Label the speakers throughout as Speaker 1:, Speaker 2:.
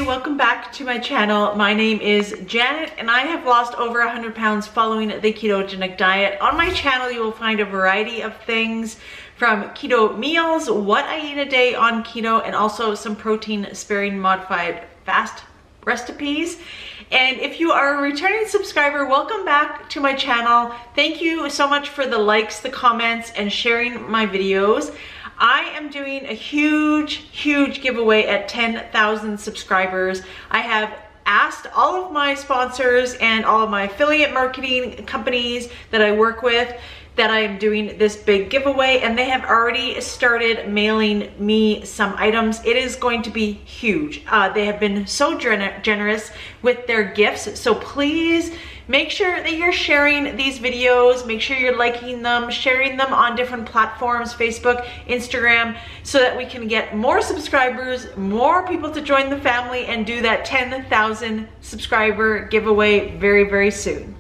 Speaker 1: everybody, welcome back to my channel. My name is Janet and I have lost over 100 pounds following the ketogenic diet. On my channel you will find a variety of things from keto meals, what I eat a day on keto, and also some protein sparing modified fast recipes. And if you are a returning subscriber, welcome back to my channel. Thank you so much for the likes, the comments, and sharing my videos. I am doing a huge giveaway at 10,000 subscribers. I have asked all of my sponsors and all of my affiliate marketing companies that I work with that I am doing this big giveaway, and they have already started mailing me some items. It is going to be huge. They have been so generous with their gifts, so please make sure that you're sharing these videos, make sure you're liking them, sharing them on different platforms, Facebook, Instagram, so that we can get more subscribers, more people to join the family and do that 10,000 subscriber giveaway very soon.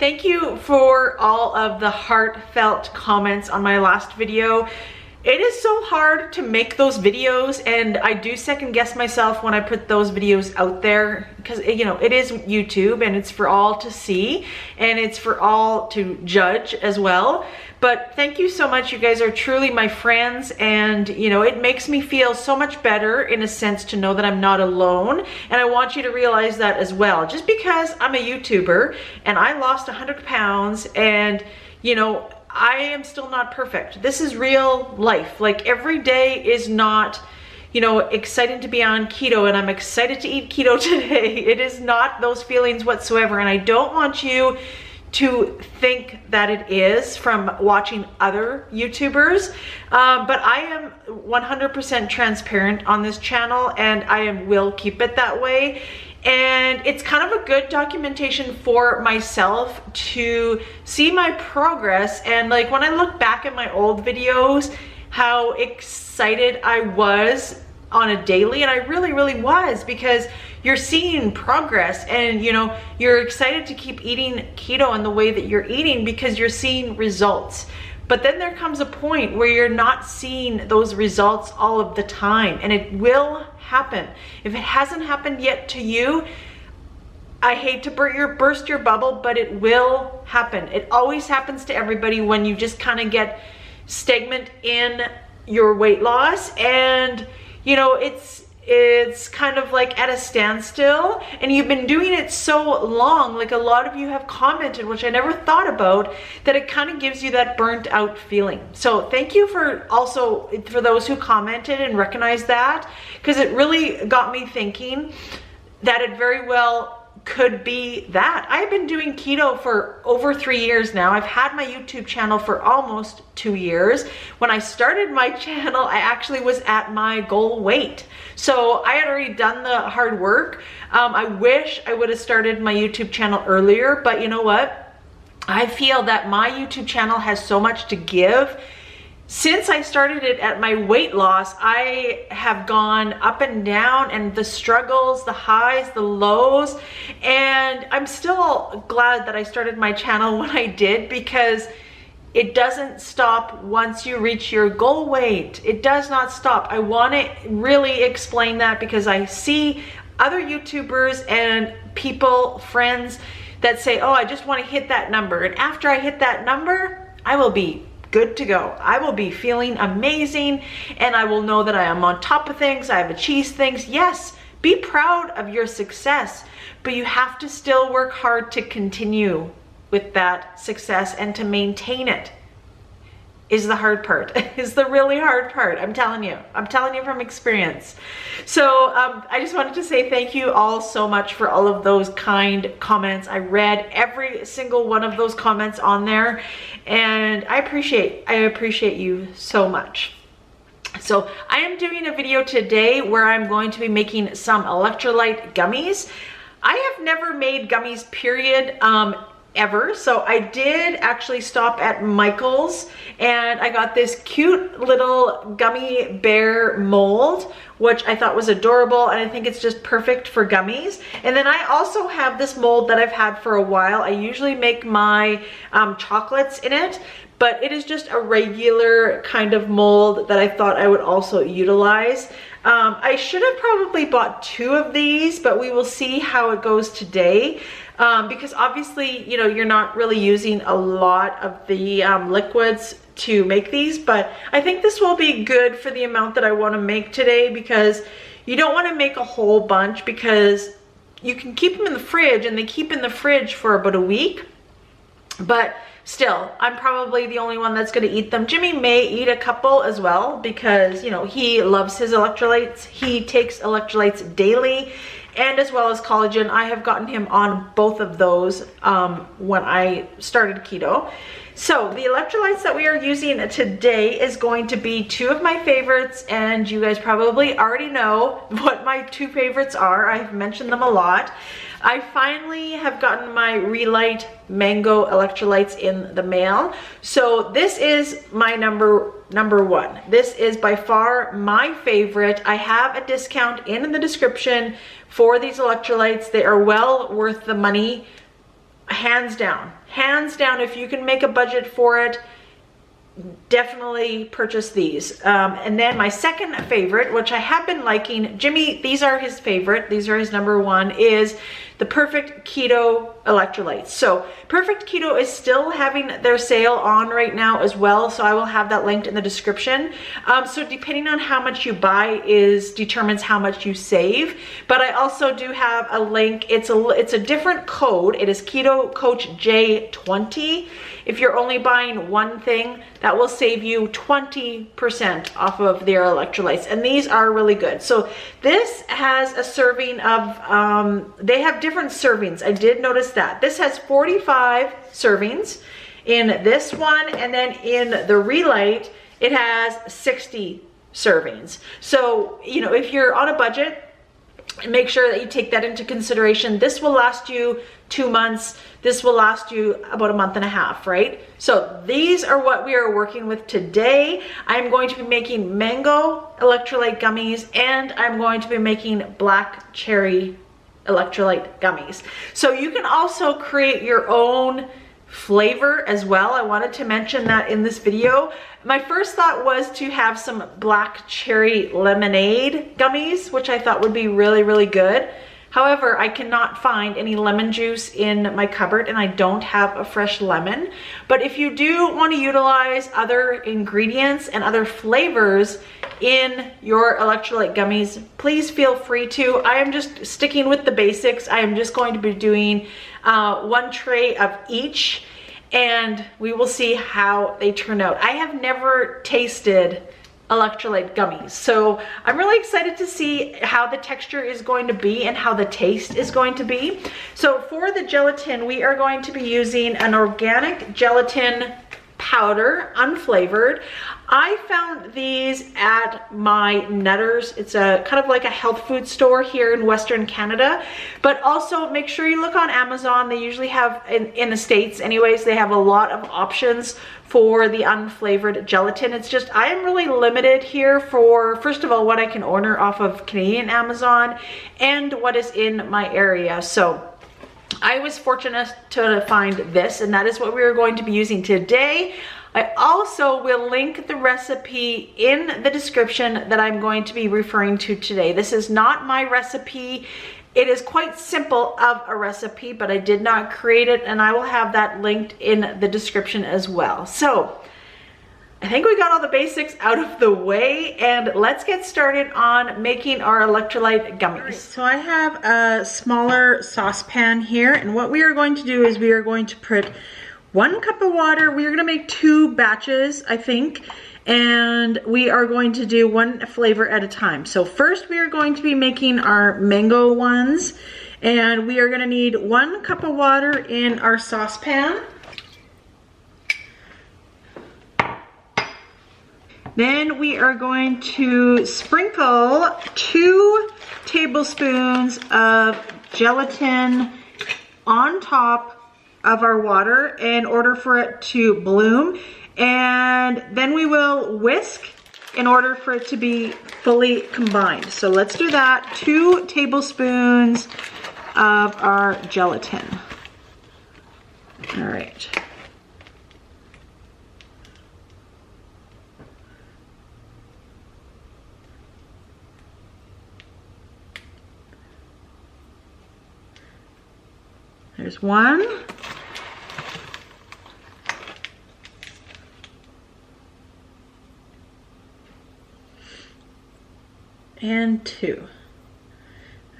Speaker 1: Thank you for all of the heartfelt comments on my last video. It is so hard to make those videos, and I do second guess myself when I put those videos out there because, you know, it is YouTube and it's for all to see and it's for all to judge as well. But thank you so much. You guys are truly my friends, and you know, it makes me feel so much better in a sense to know that I'm not alone, and I want you to realize that as well. Just because I'm a YouTuber and I lost 100 pounds and, you know, I am still not perfect. This is real life. Like, every day is not, you know, exciting to be on keto and I'm excited to eat keto today. It is not those feelings whatsoever, and I don't want you to think that it is from watching other YouTubers, but I am 100% transparent on this channel, and I will keep it that way. And it's kind of a good documentation for myself to see my progress. And like, when I look back at my old videos, how excited I was on a daily, and I really was, because you're seeing progress and, you know, you're excited to keep eating keto in the way that you're eating because you're seeing results. But then there comes a point where you're not seeing those results all of the time, and it will happen. If it hasn't happened yet to you, I hate to burst your bubble, but it will happen. It always happens to everybody when you just kind of get stagnant in your weight loss, and you know, it's kind of like at a standstill, and you've been doing it so long. Like, a lot of you have commented, which I never thought about, that it kind of gives you that burnt out feeling. So thank you for those who commented and recognized that, because it really got me thinking that it very well could be that. I've been doing keto for over 3 years now. I've had my YouTube channel for almost 2 years. When I started my channel, I actually was at my goal weight. So I had already done the hard work. I wish I would have started my YouTube channel earlier, but you know what? I feel that my YouTube channel has so much to give. Since I started it at my weight loss, I have gone up and down, and the struggles, the highs, the lows, and I'm still glad that I started my channel when I did, because it doesn't stop once you reach your goal weight. It does not stop. I want to really explain that, because I see other YouTubers and people, friends, that say, oh, I just want to hit that number, and after I hit that number, I will be good to go. I will be feeling amazing, and I will know that I am on top of things. I have achieved things. Yes, be proud of your success, but you have to still work hard to continue with that success and to maintain it. Is the hard part. Is the really hard part. I'm telling you from experience. So I just wanted to say thank you all so much for all of those kind comments. I read every single one of those comments on there, and I appreciate you so much. So I am doing a video today where I'm going to be making some electrolyte gummies. I have never made gummies, period, ever. So I did actually stop at Michael's, and I got this cute little gummy bear mold, which I thought was adorable, and I think it's just perfect for gummies. And then I also have this mold that I've had for a while. I usually make my chocolates in it, but it is just a regular kind of mold that I thought I would also utilize. I should have probably bought 2 of these, but we will see how it goes today. Because obviously, you know, you're not really using a lot of the liquids to make these, but I think this will be good for the amount that I want to make today, because you don't want to make a whole bunch, because you can keep them in the fridge and they keep in the fridge for about a week. But still, I'm probably the only one that's going to eat them. Jimmy may eat a couple as well, because, you know, he loves his electrolytes. He takes electrolytes daily, and as well as collagen. I have gotten him on both of those when I started keto. So the electrolytes that we are using today is going to be 2 of my favorites, and you guys probably already know what my 2 favorites are. I've mentioned them a lot. I finally have gotten my Relight Mango electrolytes in the mail. So this is my number 1. This is by far my favorite. I have a discount in the description for these electrolytes. They are well worth the money, hands down. Hands down, if you can make a budget for it, definitely purchase these. And then my second favorite, which I have been liking, Jimmy, these are his favorite, these are his number 1, is the Perfect Keto electrolytes. So Perfect Keto is still having their sale on right now as well, so I will have that linked in the description. So depending on how much you buy determines how much you save. But I also do have a link. It's a different code. It is Keto Coach J20. If you're only buying one thing, that will save you 20% off of their electrolytes, and these are really good. So this has a serving of, they have different servings. I did notice that. This has 45 servings in this one, and then in the Relight, it has 60 servings. So, you know, if you're on a budget, make sure that you take that into consideration. This will last you 2 months. This will last you about a month and a half, right? So these are what we are working with today. I'm going to be making mango electrolyte gummies, and I'm going to be making black cherry electrolyte gummies. So you can also create your own flavor as well. I wanted to mention that in this video. My first thought was to have some black cherry lemonade gummies, which I thought would be really, really good. However, I cannot find any lemon juice in my cupboard, and I don't have a fresh lemon. But if you do want to utilize other ingredients and other flavors in your electrolyte gummies, please feel free to. I am just sticking with the basics. I am just going to be doing 1 tray of each, and we will see how they turn out. I have never tasted electrolyte gummies, so I'm really excited to see how the texture is going to be and how the taste is going to be. So for the gelatin, we are going to be using an organic gelatin powder, unflavored. I found these at my Nutters. It's a kind of like a health food store here in Western Canada, but also make sure you look on Amazon. They usually have, in the States anyways, they have a lot of options for the unflavored gelatin. It's just, I am really limited here for, first of all, what I can order off of Canadian Amazon and what is in my area. So I was fortunate to find this, and that is what we are going to be using today. I also will link the recipe in the description that I'm going to be referring to today. This is not my recipe. It is quite simple of a recipe, but I did not create it, and I will have that linked in the description as well. So I think we got all the basics out of the way, and let's get started on making our electrolyte gummies. Right, so I have a smaller saucepan here, and what we are going to do is we are going to put 1 cup of water. We are going to make 2 batches, I think, and we are going to do 1 flavor at a time. So first we are going to be making our mango ones, and we are going to need 1 cup of water in our saucepan. Then we are going to sprinkle 2 tablespoons of gelatin on top of our water in order for it to bloom. And then we will whisk in order for it to be fully combined. So let's do that. 2 tablespoons of our gelatin. All right. There's one. And two.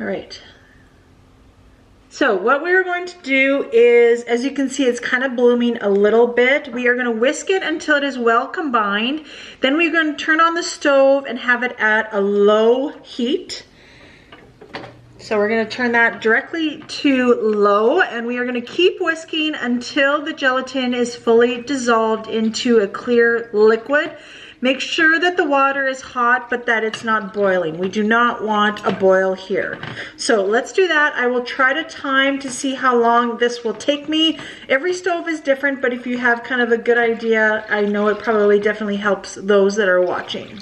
Speaker 1: All right. So what we're going to do is, as you can see, it's kind of blooming a little bit. We are going to whisk it until it is well combined. Then we're going to turn on the stove and have it at a low heat. So we're going to turn that directly to low, and we are going to keep whisking until the gelatin is fully dissolved into a clear liquid. Make sure that the water is hot, but that it's not boiling. We do not want a boil here. So let's do that. I will try to time to see how long this will take me. Every stove is different, but if you have kind of a good idea, I know it probably definitely helps those that are watching.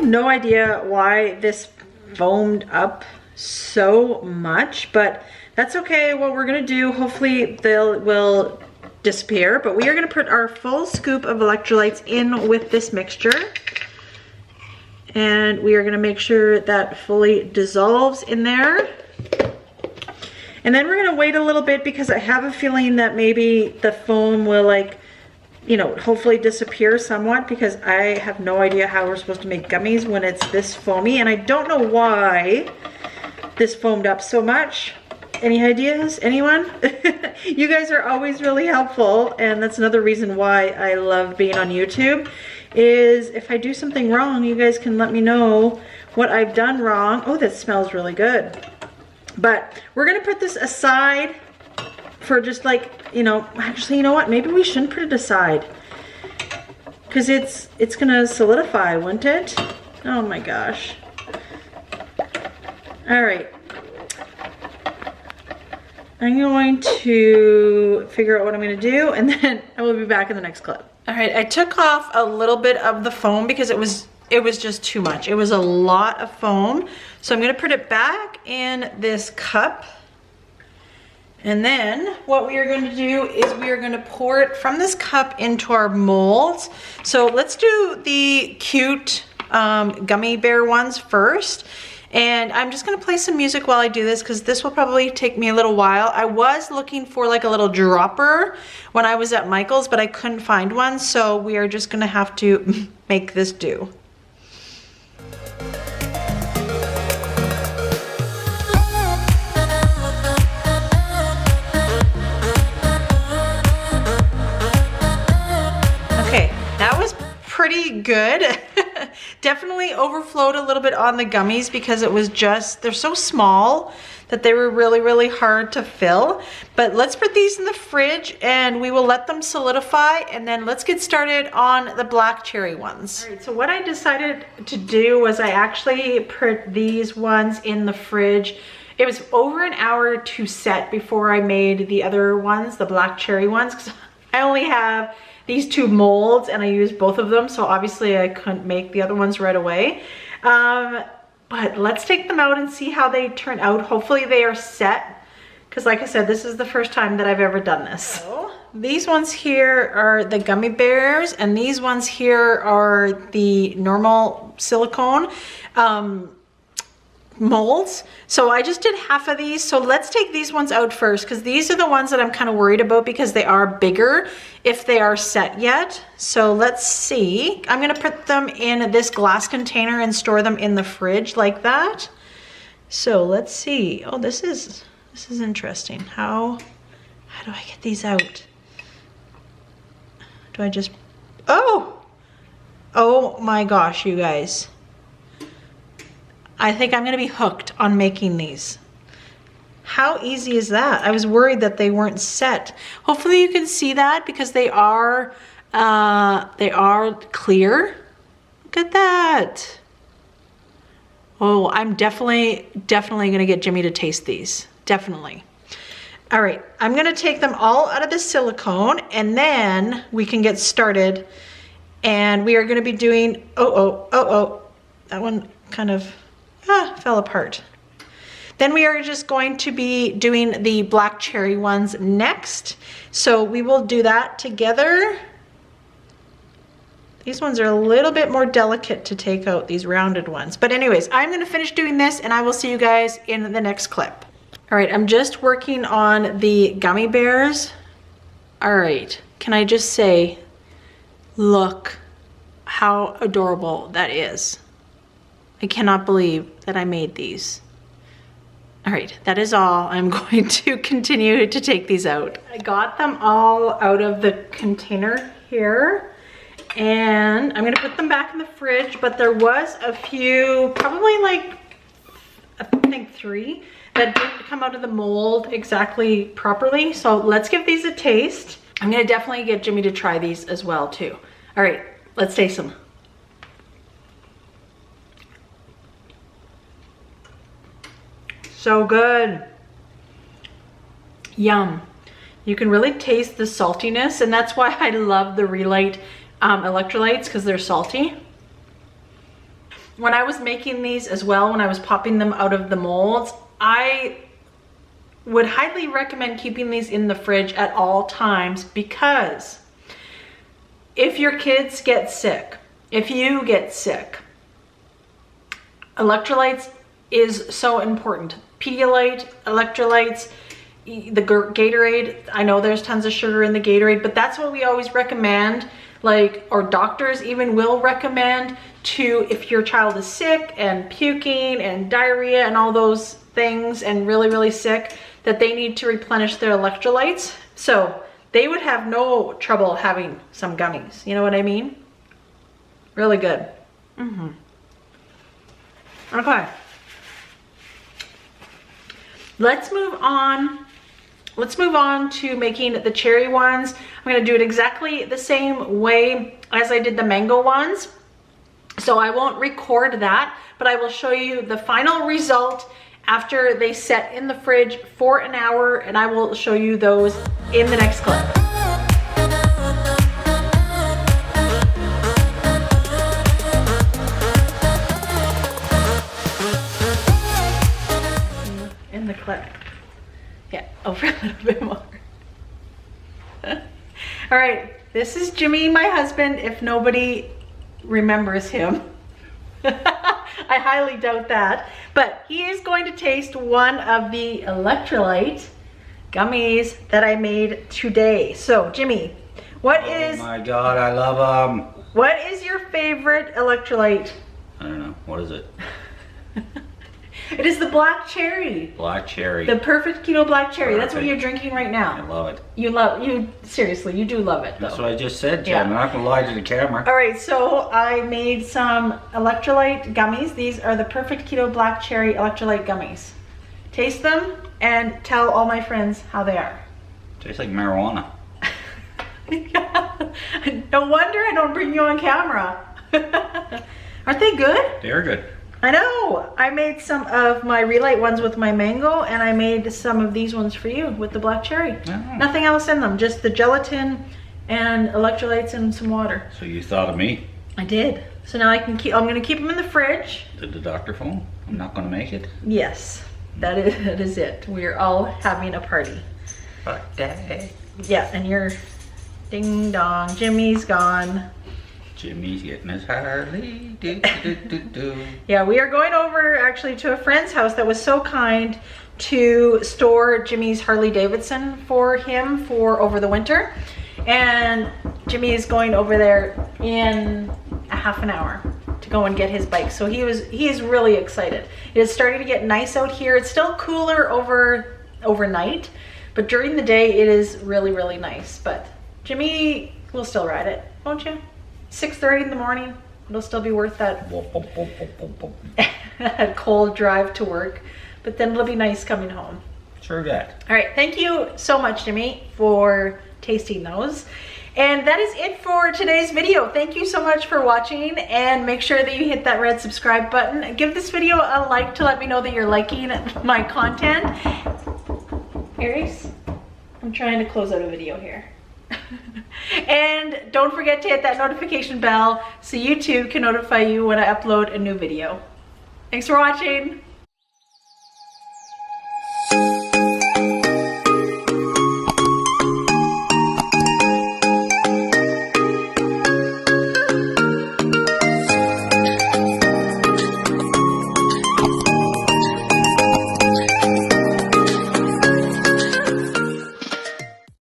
Speaker 1: No idea why this foamed up so much, but that's okay. What we're gonna do, hopefully they will disappear, but we are gonna put our full scoop of electrolytes in with this mixture, and we are gonna make sure that fully dissolves in there. And then we're gonna wait a little bit because I have a feeling that maybe the foam will, like, you know, hopefully disappear somewhat, because I have no idea how we're supposed to make gummies when it's this foamy, and I don't know why this foamed up so much. Any ideas? Anyone? You guys are always really helpful, and that's another reason why I love being on YouTube, is if I do something wrong, you guys can let me know what I've done wrong. Oh, that smells really good. But we're gonna put this aside for just, like, you know, actually, you know what? Maybe we shouldn't put it aside, because it's gonna solidify, wouldn't it? Oh my gosh. All right. I'm going to figure out what I'm gonna do, and then I will be back in the next clip. All right, I took off a little bit of the foam because it was just too much. It was a lot of foam. So I'm gonna put it back in this cup. And then what we are going to do is we are going to pour it from this cup into our molds. So let's do the cute gummy bear ones first. And I'm just going to play some music while I do this, because this will probably take me a little while. I was looking for like a little dropper when I was at Michael's, but I couldn't find one. So we are just going to have to make this do. Pretty good. Definitely overflowed a little bit on the gummies because it was just, they're so small that they were really, really hard to fill. But let's put these in the fridge and we will let them solidify, and then let's get started on the black cherry ones. All right, so what I decided to do was I actually put these ones in the fridge. It was over an hour to set before I made the other ones, the black cherry ones, because I only have these two molds and I used both of them, so obviously I couldn't make the other ones right away. But let's take them out and see how they turn out. Hopefully they are set, because like I said, this is the first time that I've ever done this. So these ones here are the gummy bears, and these ones here are the normal silicone molds. So I just did half of these. So let's take these ones out first, because these are the ones that I'm kind of worried about because they are bigger if they are set yet. So let's see. I'm going to put them in this glass container and store them in the fridge like that. So let's see. Oh, this is interesting. How do I get these out? Do I just, oh my gosh, you guys. I think I'm gonna be hooked on making these. How easy is that? I was worried that they weren't set. Hopefully you can see that because they are clear. Look at that. Oh, I'm definitely gonna get Jimmy to taste these. Definitely. All right, I'm gonna take them all out of the silicone and then we can get started. And we are gonna be doing, that one kind of fell apart. Then we are just going to be doing the black cherry ones next. So we will do that together. These ones are a little bit more delicate to take out, these rounded ones. But anyways, I'm gonna finish doing this and I will see you guys in the next clip. All right, I'm just working on the gummy bears. All right, can I just say, look how adorable that is. I cannot believe that I made these. All right, that is all. I'm going to continue to take these out. I got them all out of the container here and I'm gonna put them back in the fridge, but there was a few, probably like, I think 3, that didn't come out of the mold exactly properly. So let's give these a taste. I'm gonna definitely get Jimmy to try these as well too. All right, let's taste them. So good. Yum. You can really taste the saltiness, and that's why I love the Relight electrolytes, because they're salty. When I was making these as well, when I was popping them out of the molds, I would highly recommend keeping these in the fridge at all times, because if your kids get sick, if you get sick, electrolytes is so important. Pedialyte, electrolytes, the Gatorade. I know there's tons of sugar in the Gatorade, but that's what we always recommend, like, or doctors even will recommend to, if your child is sick and puking and diarrhea and all those things and really, really sick, that they need to replenish their electrolytes. So they would have no trouble having some gummies. You know what I mean? Really good. Okay. Let's move on. Let's move on to making the cherry ones. I'm gonna do it exactly the same way as I did the mango ones. So I won't record that, but I will show you the final result after they set in the fridge for an hour, and I will show you those in the next clip. In the clip. Yeah, over a little bit more. All right, this is Jimmy, my husband, if nobody remembers him. I highly doubt that, but he is going to taste one of the electrolyte gummies that I made today. So Jimmy, what is...
Speaker 2: Oh my God, I love them.
Speaker 1: What is your favorite electrolyte?
Speaker 2: I don't know, what is it?
Speaker 1: It is the black cherry.
Speaker 2: Black cherry.
Speaker 1: The perfect keto black cherry.
Speaker 2: Perfect.
Speaker 1: That's what you're drinking right now.
Speaker 2: I love it.
Speaker 1: You seriously, you do love it though.
Speaker 2: That's what I just said, Jen.
Speaker 1: Yeah.
Speaker 2: I'm not gonna lie to the camera.
Speaker 1: All right, so I made some electrolyte gummies. These are the perfect keto black cherry electrolyte gummies. Taste them and tell all my friends how they are.
Speaker 2: Tastes like marijuana.
Speaker 1: No wonder I don't bring you on camera. Aren't they good?
Speaker 2: They're good.
Speaker 1: I know. I made some of my Relight ones with my mango, and I made some of these ones for you with the black cherry.
Speaker 2: Oh.
Speaker 1: Nothing else in them, just the gelatin and electrolytes and some water.
Speaker 2: So you thought of me.
Speaker 1: I did. So now I'm gonna keep them in the fridge.
Speaker 2: Did the doctor phone? I'm not gonna make it.
Speaker 1: Yes, that is it. We're all having a party.
Speaker 2: Fuck that.
Speaker 1: Yeah, and you're ding dong. Jimmy's gone.
Speaker 2: Jimmy's getting his Harley.
Speaker 1: Yeah, we are going over actually to a friend's house that was so kind to store Jimmy's Harley Davidson for him for over the winter. And Jimmy is going over there in a half an hour to go and get his bike. So he is really excited. It is starting to get nice out here. It's still cooler overnight, but during the day it is really, really nice. But Jimmy will still ride it, won't you? 6:30 in the morning, it'll still be worth that cold drive to work, but then it'll be nice coming home.
Speaker 2: True that.
Speaker 1: All right, thank you so much, Jimmy, for tasting those. And that is it for today's video. Thank you so much for watching, and make sure that you hit that red subscribe button. Give this video a like to let me know that you're liking my content. Aries? trying to close out a video here. And don't forget to hit that notification bell so YouTube can notify you when I upload a new video. Thanks for watching.